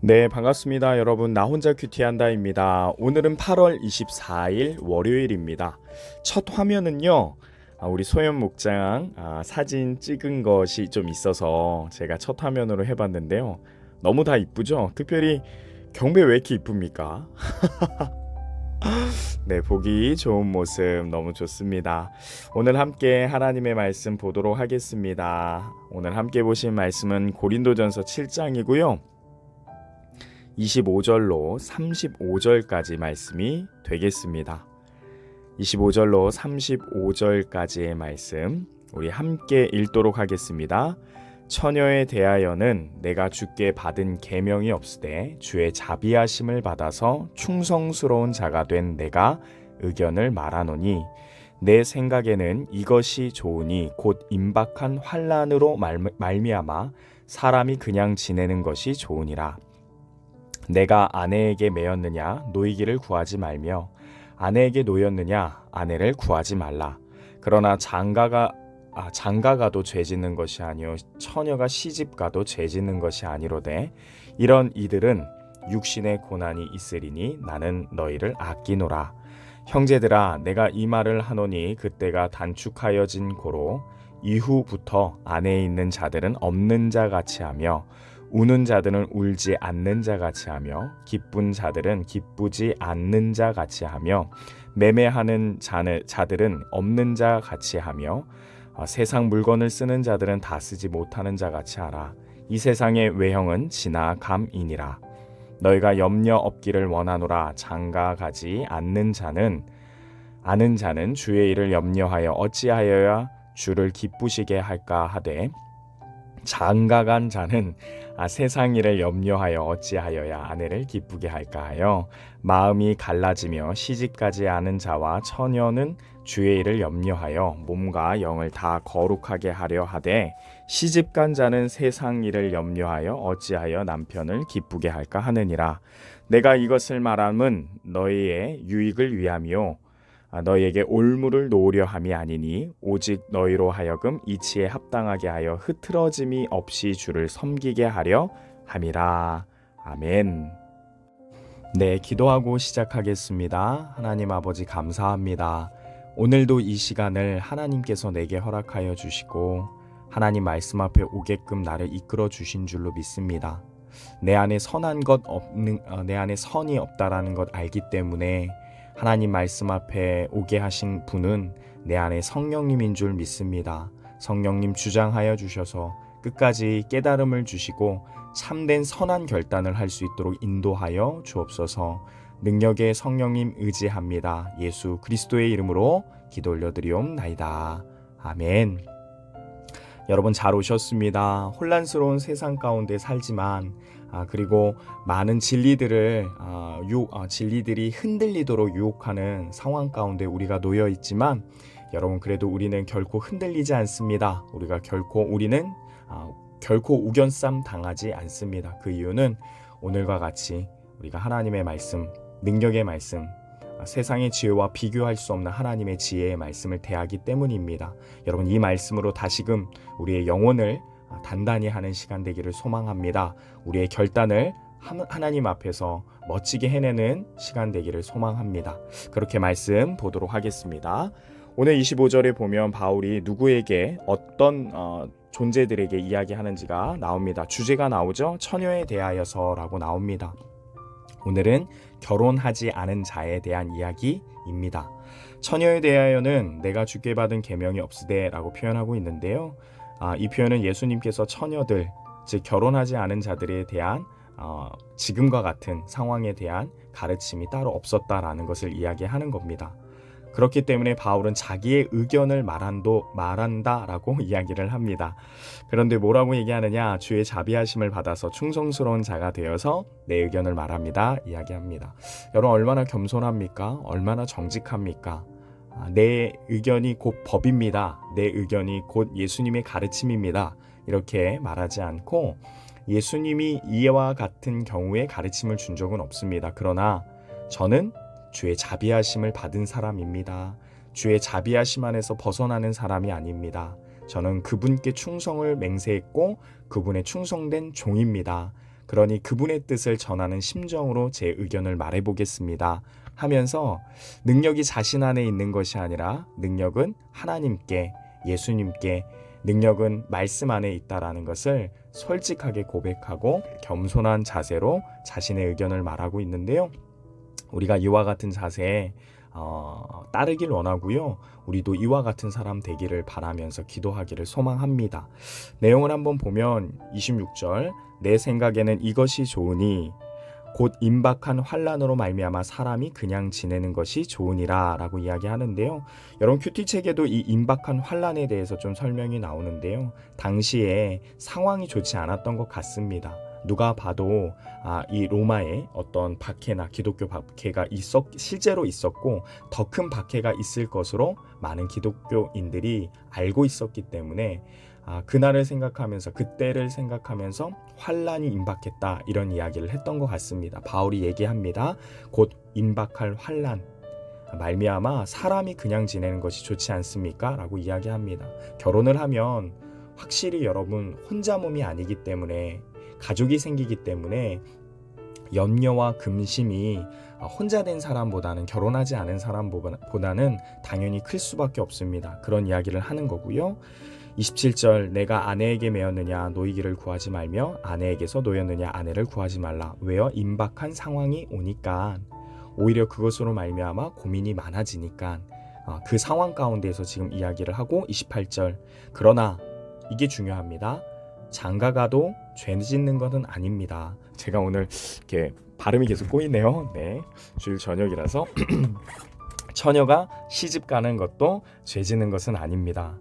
네, 반갑습니다. 여러분. 나 혼자 큐티한다입니다. 오늘은 8월 24일 월요일입니다. 첫 화면은요. 우리 소연 목장 사진 찍은 것이 좀 있어서 제가 첫 화면으로 해봤는데요. 너무 다 이쁘죠? 특별히 경배 왜 이렇게 이쁩니까? 네, 보기 좋은 모습 너무 좋습니다. 오늘 함께 하나님의 말씀 보도록 하겠습니다. 오늘 함께 보신 말씀은 고린도전서 7장이고요. 25절로 35절까지 말씀이 되겠습니다. 25절로 35절까지의 말씀 우리 함께 읽도록 하겠습니다. 처녀에 대하여는 내가 주께 받은 계명이 없으되 주의 자비하심을 받아서 충성스러운 자가 된 내가 의견을 말하노니 내 생각에는 이것이 좋으니 곧 임박한 환난으로 말미암아 사람이 그냥 지내는 것이 좋으니라. 내가 아내에게 매였느냐 노이기를 구하지 말며 아내에게 노였느냐 아내를 구하지 말라. 그러나 장가가도 죄짓는 것이 아니요 처녀가 시집가도 죄짓는 것이 아니로되 이런 이들은 육신의 고난이 있으리니 나는 너희를 아끼노라. 형제들아 내가 이 말을 하노니 그때가 단축하여진 고로 이후부터 안에 있는 자들은 없는 자 같이 하며 우는 자들은 울지 않는 자 같이 하며 기쁜 자들은 기쁘지 않는 자 같이 하며 매매하는 자들은 없는 자 같이 하며 세상 물건을 쓰는 자들은 다 쓰지 못하는 자 같이 하라. 이 세상의 외형은 지나감이니라. 너희가 염려 없기를 원하노라. 장가가지 않는 자는 아는 자는 주의 일을 염려하여 어찌하여야 주를 기쁘시게 할까 하되 장가간 자는 세상 일을 염려하여 어찌하여야 아내를 기쁘게 할까 하여 마음이 갈라지며 시집가지 않은 자와 처녀는 주의 일을 염려하여 몸과 영을 다 거룩하게 하려 하되 시집간 자는 세상 일을 염려하여 어찌하여 남편을 기쁘게 할까 하느니라. 내가 이것을 말함은 너희의 유익을 위함이요 너희에게 올무를 놓으려 함이 아니니 오직 너희로 하여금 이치에 합당하게 하여 흐트러짐이 없이 주를 섬기게 하려 함이라. 아멘. 네, 기도하고 시작하겠습니다. 하나님 아버지 감사합니다. 오늘도 이 시간을 하나님께서 내게 허락하여 주시고 하나님 말씀 앞에 오게끔 나를 이끌어 주신 줄로 믿습니다. 내 안에 내 안에 선이 없다라는 것 알기 때문에 하나님 말씀 앞에 오게 하신 분은 내 안에 성령님인 줄 믿습니다. 성령님 주장하여 주셔서 끝까지 깨달음을 주시고 참된 선한 결단을 할 수 있도록 인도하여 주옵소서. 능력의 성령님 의지합니다. 예수 그리스도의 이름으로 기도 올려드리옵나이다. 아멘. 여러분 잘 오셨습니다. 혼란스러운 세상 가운데 살지만 그리고 많은 진리들이 흔들리도록 유혹하는 상황 가운데 우리가 놓여 있지만 여러분 그래도 우리는 결코 흔들리지 않습니다. 우리는 결코 우겨쌈 당하지 않습니다. 그 이유는 오늘과 같이 우리가 하나님의 말씀, 능력의 말씀, 세상의 지혜와 비교할 수 없는 하나님의 지혜의 말씀을 대하기 때문입니다. 여러분 이 말씀으로 다시금 우리의 영혼을 단단히 하는 시간 되기를 소망합니다. 우리의 결단을 하나님 앞에서 멋지게 해내는 시간 되기를 소망합니다. 그렇게 말씀 보도록 하겠습니다. 오늘 25절에 보면 바울이 누구에게 어떤 존재들에게 이야기하는지가 나옵니다. 주제가 나오죠. 처녀에 대하여서라고 나옵니다. 오늘은 결혼하지 않은 자에 대한 이야기입니다. 처녀에 대하여는 내가 주께 받은 계명이 없으되 라고 표현하고 있는데요. 이 표현은 예수님께서 처녀들, 즉 결혼하지 않은 자들에 대한 지금과 같은 상황에 대한 가르침이 따로 없었다라는 것을 이야기하는 겁니다. 그렇기 때문에 바울은 자기의 의견을 말한다라고 이야기를 합니다. 그런데 뭐라고 얘기하느냐? 주의 자비하심을 받아서 충성스러운 자가 되어서 내 의견을 말합니다. 이야기합니다. 여러분 얼마나 겸손합니까? 얼마나 정직합니까? 내 의견이 곧 법입니다. 내 의견이 곧 예수님의 가르침입니다. 이렇게 말하지 않고 예수님이 이와 같은 경우에 가르침을 준 적은 없습니다. 그러나 저는 주의 자비하심을 받은 사람입니다. 주의 자비하심 안에서 벗어나는 사람이 아닙니다. 저는 그분께 충성을 맹세했고 그분의 충성된 종입니다. 그러니 그분의 뜻을 전하는 심정으로 제 의견을 말해보겠습니다 하면서 능력이 자신 안에 있는 것이 아니라 능력은 하나님께, 예수님께, 능력은 말씀 안에 있다라는 것을 솔직하게 고백하고 겸손한 자세로 자신의 의견을 말하고 있는데요. 우리가 이와 같은 자세에 따르길 원하고요. 우리도 이와 같은 사람 되기를 바라면서 기도하기를 소망합니다. 내용을 한번 보면 26절, 내 생각에는 이것이 좋으니 곧 임박한 환난으로 말미암아 사람이 그냥 지내는 것이 좋으니라 라고 이야기하는데요. 여러분 큐티책에도 이 임박한 환난에 대해서 좀 설명이 나오는데요. 당시에 상황이 좋지 않았던 것 같습니다. 누가 봐도 이 로마에 어떤 박해나 기독교 박해가 실제로 있었고 더 큰 박해가 있을 것으로 많은 기독교인들이 알고 있었기 때문에 그날을 생각하면서 그때를 생각하면서 환란이 임박했다 이런 이야기를 했던 것 같습니다. 바울이 얘기합니다. 곧 임박할 환란 말미암아 사람이 그냥 지내는 것이 좋지 않습니까? 라고 이야기합니다. 결혼을 하면 확실히 여러분 혼자 몸이 아니기 때문에 가족이 생기기 때문에 염려와 금심이 혼자 된 사람보다는 결혼하지 않은 사람보다는 당연히 클 수밖에 없습니다. 그런 이야기를 하는 거고요. 27절 내가 아내에게 매였느냐 노이기를 구하지 말며 아내에게서 노였느냐 아내를 구하지 말라. 왜요? 임박한 상황이 오니까 오히려 그것으로 말미암아 고민이 많아지니까 그 상황 가운데에서 지금 이야기를 하고 28절 그러나 이게 중요합니다. 장가가도 죄 짓는 것은 아닙니다. 제가 오늘 이렇게 발음이 계속 꼬이네요. 네, 주일 저녁이라서 처녀가 시집 가는 것도 죄 짓는 것은 아닙니다.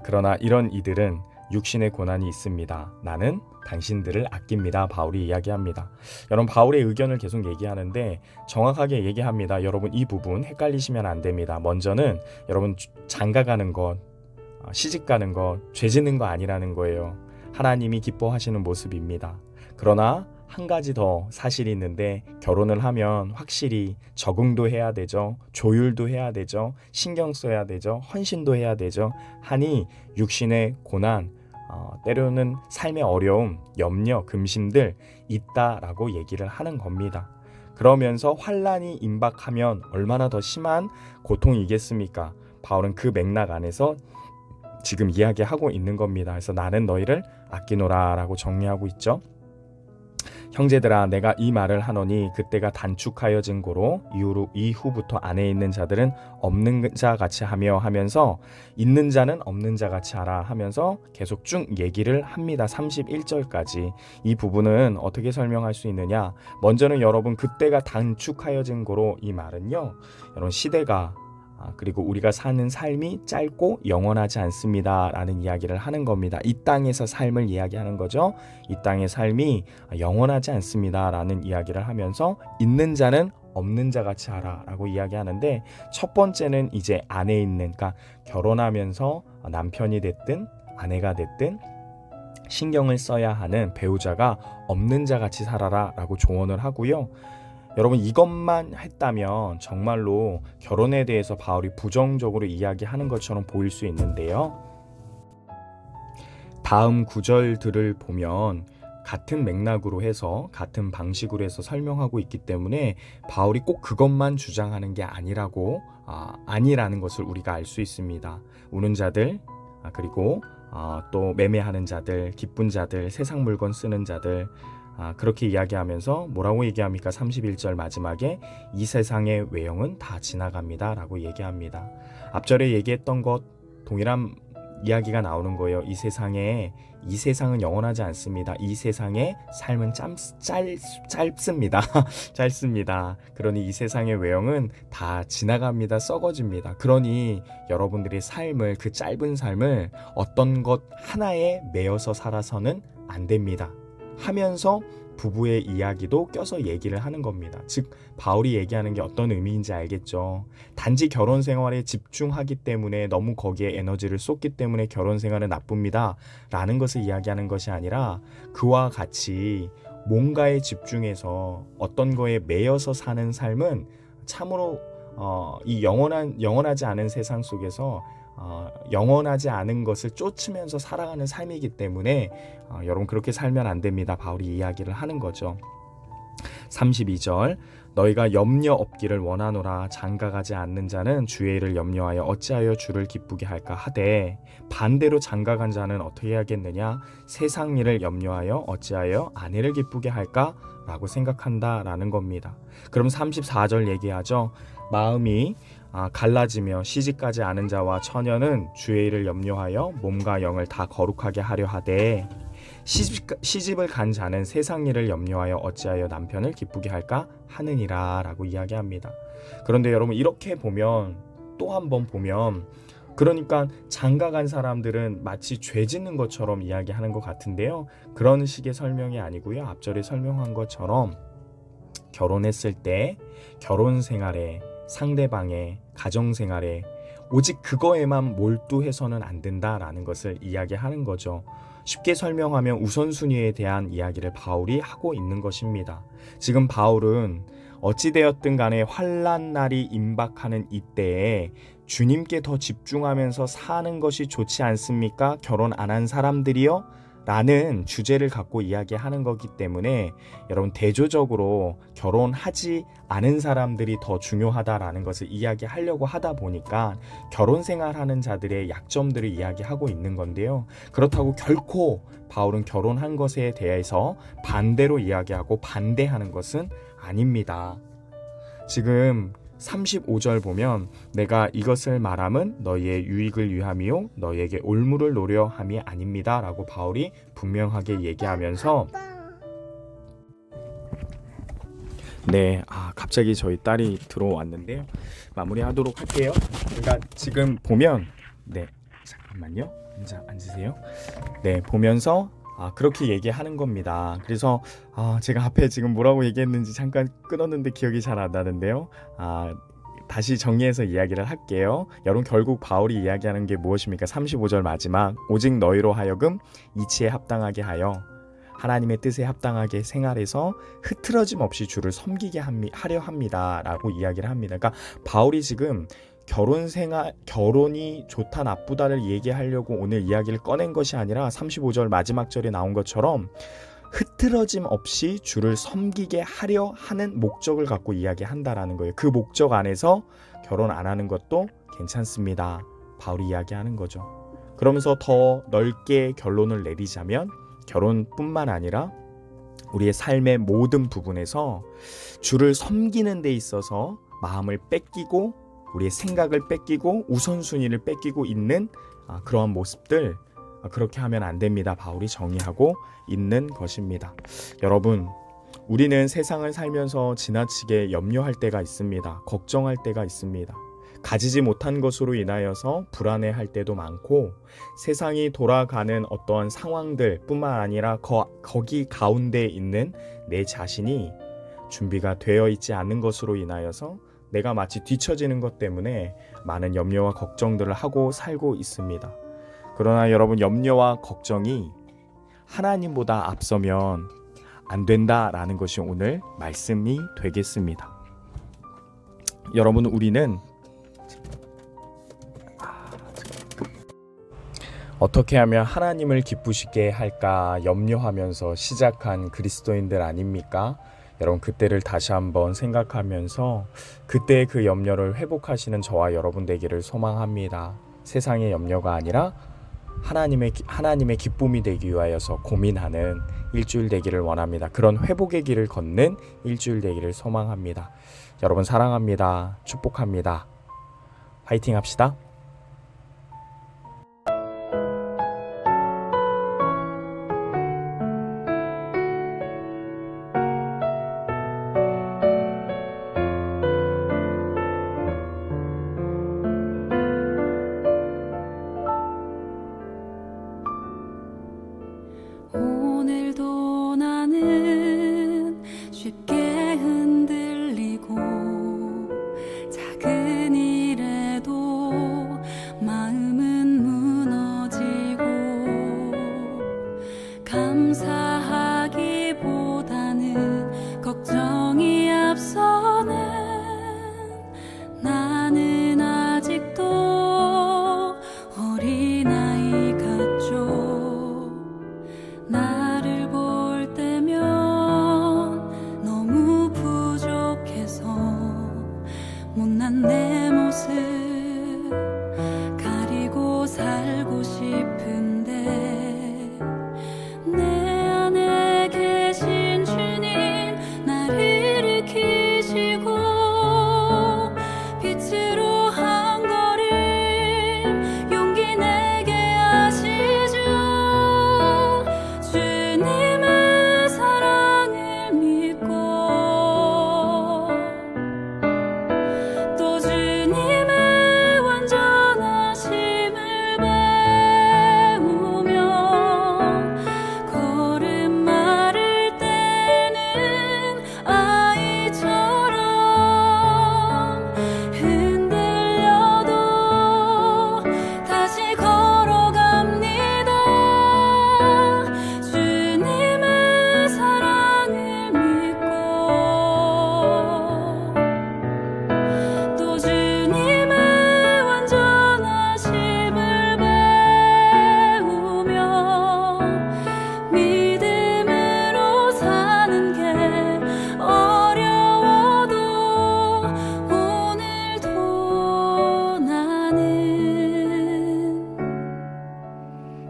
그러나 이런 이들은 육신의 고난이 있습니다. 나는 당신들을 아낍니다. 바울이 이야기합니다. 여러분 바울의 의견을 계속 얘기하는데 정확하게 얘기합니다. 여러분 이 부분 헷갈리시면 안 됩니다. 먼저는 여러분 장가가는 것, 시집 가는 것, 죄 짓는 거 아니라는 거예요. 하나님이 기뻐하시는 모습입니다. 그러나 한 가지 더 사실이 있는데 결혼을 하면 확실히 적응도 해야 되죠. 조율도 해야 되죠. 신경 써야 되죠. 헌신도 해야 되죠. 하니 육신의 고난, 때로는 삶의 어려움, 염려, 금심들 있다라고 얘기를 하는 겁니다. 그러면서 환난이 임박하면 얼마나 더 심한 고통이겠습니까? 바울은 그 맥락 안에서 지금 이야기하고 있는 겁니다. 그래서 나는 너희를 아끼노라 라고 정리하고 있죠. 형제들아 내가 이 말을 하노니 그때가 단축하여진 고로 이후부터 안에 있는 자들은 없는 자 같이 하면서 있는 자는 없는 자 같이 하라 하면서 계속 쭉 얘기를 합니다. 31절까지. 이 부분은 어떻게 설명할 수 있느냐? 먼저는 여러분 그때가 단축하여진 고로 이 말은요. 여러분 시대가 그리고 우리가 사는 삶이 짧고 영원하지 않습니다 라는 이야기를 하는 겁니다. 이 땅에서 삶을 이야기하는 거죠. 이 땅의 삶이 영원하지 않습니다 라는 이야기를 하면서 있는 자는 없는 자 같이 하라 라고 이야기하는데 첫 번째는 이제 안에 있는, 그러니까 결혼하면서 남편이 됐든 아내가 됐든 신경을 써야 하는 배우자가 없는 자 같이 살아라 라고 조언을 하고요. 여러분 이것만 했다면 정말로 결혼에 대해서 바울이 부정적으로 이야기하는 것처럼 보일 수 있는데요. 다음 구절들을 보면 같은 맥락으로 해서 같은 방식으로 해서 설명하고 있기 때문에 바울이 꼭 그것만 주장하는 게 아니라는 것을 우리가 알 수 있습니다. 우는 자들 그리고 또 매매하는 자들, 기쁜 자들, 세상 물건 쓰는 자들 그렇게 이야기하면서 뭐라고 얘기합니까? 31절 마지막에 이 세상의 외형은 다 지나갑니다 라고 얘기합니다. 앞절에 얘기했던 것 동일한 이야기가 나오는 거예요. 이 세상은 영원하지 않습니다. 이 세상의 삶은 짧습니다. 짧습니다. 그러니 이 세상의 외형은 다 지나갑니다. 썩어집니다. 그러니 여러분들의 삶을, 그 짧은 삶을 어떤 것 하나에 매여서 살아서는 안 됩니다 하면서 부부의 이야기도 껴서 얘기를 하는 겁니다. 즉 바울이 얘기하는 게 어떤 의미인지 알겠죠. 단지 결혼 생활에 집중하기 때문에 너무 거기에 에너지를 쏟기 때문에 결혼 생활은 나쁩니다 라는 것을 이야기하는 것이 아니라 그와 같이 뭔가에 집중해서 어떤 거에 매여서 사는 삶은 참으로 이 영원하지 않은 세상 속에서 영원하지 않은 것을 쫓으면서 살아가는 삶이기 때문에 여러분 그렇게 살면 안 됩니다. 바울이 이야기를 하는 거죠. 32절 너희가 염려 없기를 원하노라. 장가가지 않는 자는 주의 일을 염려하여 어찌하여 주를 기쁘게 할까 하되 반대로 장가간 자는 어떻게 하겠느냐. 세상 일을 염려하여 어찌하여 아내를 기쁘게 할까 라고 생각한다라는 겁니다. 그럼 34절 얘기하죠. 마음이 갈라지며 시집가지 않은 자와 처녀는 주의 일을 염려하여 몸과 영을 다 거룩하게 하려 하되 시집을 간 자는 세상 일을 염려하여 어찌하여 남편을 기쁘게 할까 하느니라 라고 이야기합니다. 그런데 여러분 이렇게 보면 또 한 번 보면 그러니까 장가간 사람들은 마치 죄 짓는 것처럼 이야기하는 것 같은데요. 그런 식의 설명이 아니고요. 앞절에 설명한 것처럼 결혼했을 때 결혼 생활에 상대방의 가정 생활에 오직 그거에만 몰두해서는 안 된다라는 것을 이야기하는 거죠. 쉽게 설명하면 우선순위에 대한 이야기를 바울이 하고 있는 것입니다. 지금 바울은 어찌되었든 간에 환난 날이 임박하는 이때에 주님께 더 집중하면서 사는 것이 좋지 않습니까? 결혼 안 한 사람들이요? 라는 주제를 갖고 이야기하는 거기 때문에 여러분 대조적으로 결혼하지 않은 사람들이 더 중요하다라는 것을 이야기하려고 하다 보니까 결혼 생활하는 자들의 약점들을 이야기하고 있는 건데요. 그렇다고 결코 바울은 결혼한 것에 대해서 반대로 이야기하고 반대하는 것은 아닙니다. 지금 35절 보면 내가 이것을 말함은 너희의 유익을 위함이요 너희에게 올무를 노려 함이 아닙니다 라고 바울이 분명하게 얘기하면서 갑자기 저희 딸이 들어왔는데요. 마무리하도록 할게요. 그러니까 지금 보면 잠깐만요. 앉으세요. 보면서 그렇게 얘기하는 겁니다. 그래서 제가 앞에 지금 뭐라고 얘기했는지 잠깐 끊었는데 기억이 잘 안 나는데요. 다시 정리해서 이야기를 할게요. 여러분 결국 바울이 이야기하는 게 무엇입니까? 35절 마지막 오직 너희로 하여금 이치에 합당하게 하여 하나님의 뜻에 합당하게 생활해서 흐트러짐 없이 주를 섬기게 하려 합니다 라고 이야기를 합니다. 그러니까 바울이 지금 결혼이 좋다 나쁘다를 얘기하려고 오늘 이야기를 꺼낸 것이 아니라 35절 마지막 절에 나온 것처럼 흐트러짐 없이 주를 섬기게 하려 하는 목적을 갖고 이야기한다라는 거예요. 그 목적 안에서 결혼 안 하는 것도 괜찮습니다. 바울이 이야기하는 거죠. 그러면서 더 넓게 결론을 내리자면 결혼뿐만 아니라 우리의 삶의 모든 부분에서 주를 섬기는 데 있어서 마음을 뺏기고 우리의 생각을 뺏기고 우선순위를 뺏기고 있는 그러한 모습들 그렇게 하면 안 됩니다. 바울이 정의하고 있는 것입니다. 여러분 우리는 세상을 살면서 지나치게 염려할 때가 있습니다. 걱정할 때가 있습니다. 가지지 못한 것으로 인하여서 불안해할 때도 많고 세상이 돌아가는 어떠한 상황들 뿐만 아니라 거기 가운데 있는 내 자신이 준비가 되어 있지 않는 것으로 인하여서 내가 마치 뒤처지는 것 때문에 많은 염려와 걱정들을 하고 살고 있습니다. 그러나 여러분 염려와 걱정이 하나님보다 앞서면 안 된다라는 것이 오늘 말씀이 되겠습니다. 여러분 우리는 어떻게 하면 하나님을 기쁘시게 할까 염려하면서 시작한 그리스도인들 아닙니까? 여러분 그때를 다시 한번 생각하면서 그때의 그 염려를 회복하시는 저와 여러분 되기를 소망합니다. 세상의 염려가 아니라 하나님의 기쁨이 되기 위하여서 고민하는 일주일 되기를 원합니다. 그런 회복의 길을 걷는 일주일 되기를 소망합니다. 여러분 사랑합니다. 축복합니다. 화이팅 합시다. 오늘도 나는 쉽게 흔들리고 작은 일에도 마음은 무너지고 감사하기보다는 걱정이 앞서는 나는 아직도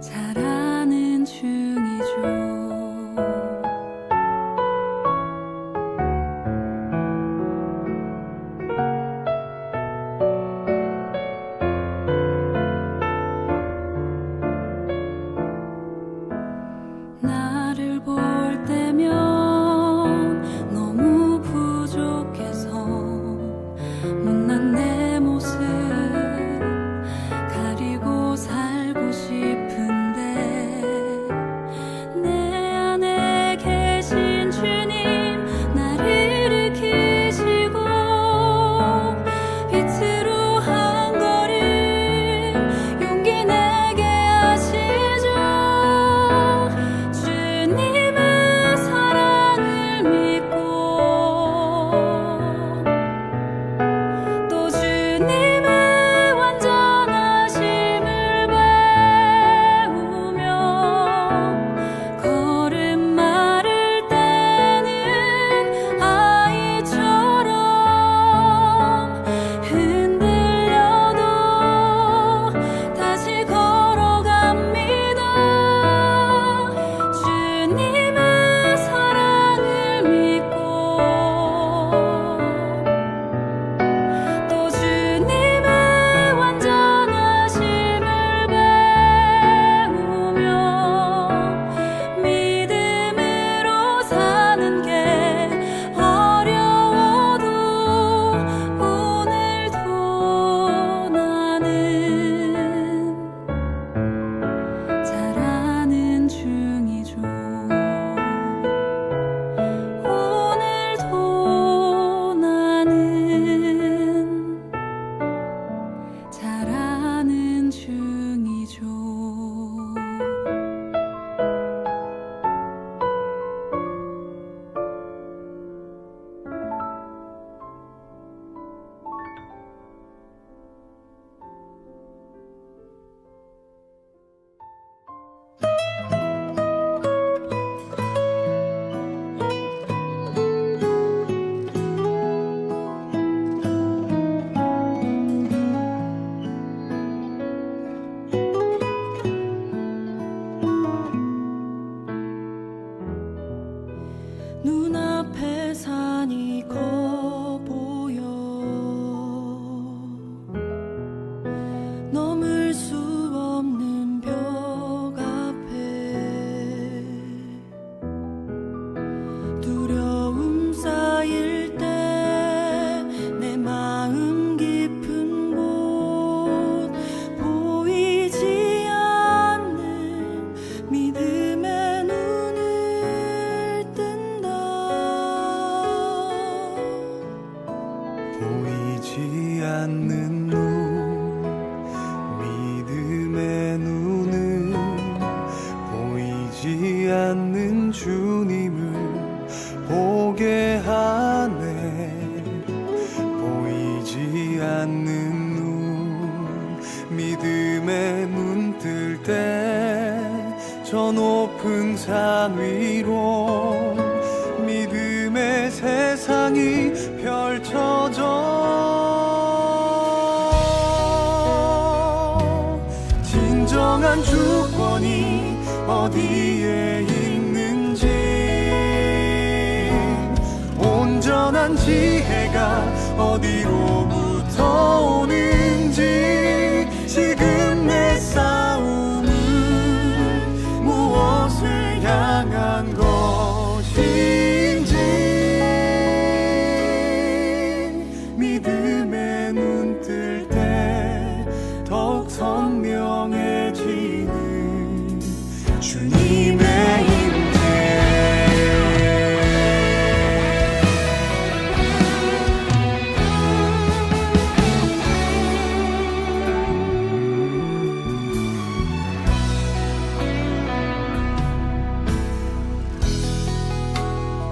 자라는 중이죠. 나를 볼 때면 너무 부족해서 못난 내 모습 가리고 살고 싶은데 내 안에 계신 주님 나를 일으키시고 빛으로 한 걸음 용기 내게 하시죠. 주님의 사랑을 믿고 또 주님의 완전하심을 배우며 걸음마를 때는 아이처럼 흔들려도 다시 걸어갑니다. 주님의 사랑을 믿고 또 주님의 완전하심을 배우며 믿음으로 사는 게 어려워도 오늘도 나는 자라는 중이죠. 오늘도 나는 자라는 중이죠. 눈앞에 산이 커 보여 넘을 수 없는 벽 앞에 두려움 쌓일 때 내 마음 깊은 곳 보이지 않는 믿음의 눈을 뜬다. 보이지 않는 눈, 믿음의 눈은 보이지 않는 주님을 보게 하네. 보이지 않는 눈, 믿음의 눈 뜰 때 저 높은 산 위로 믿음의 세상이 펼쳐져. 진정한 주권이 어디에 있는지, 온전한 지혜가 어디로부터 오는지, 지금 내 싸움은 무엇을 향한 것인지 믿음의 눈 뜰 때 더욱 선명해지는 주님의 임재.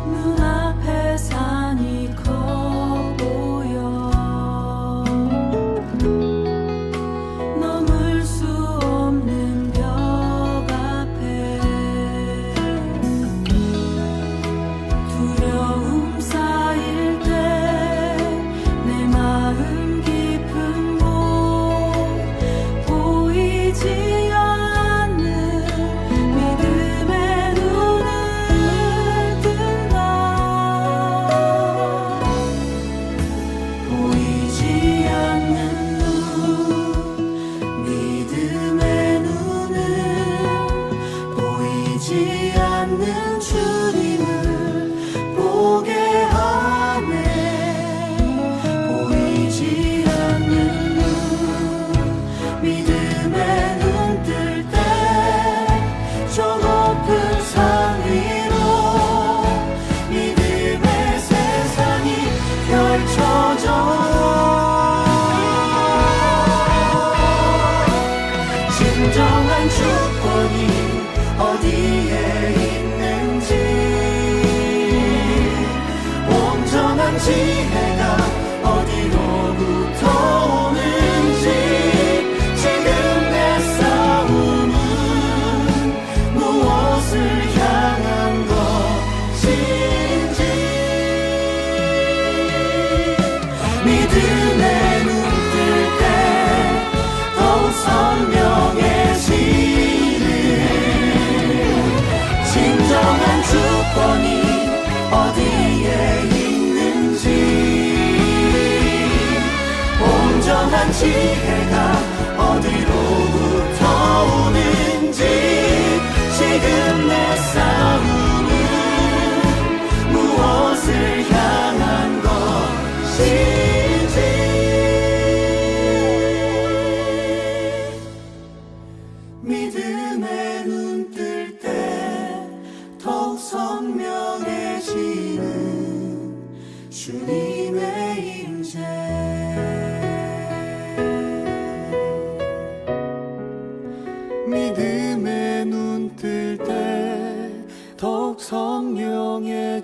눈앞에 산이 커 보여 넘을 수 없는 벽 앞에 사건이 어디에 있는지 온전한 지혜가 어디로부터 오는지 지금 내 싸움은 무엇을 향한 것인지 믿음의 눈 뜰 때 더욱 선명해지는 주님의 임재 믿음의 눈 뜰 때 더욱 선명해지는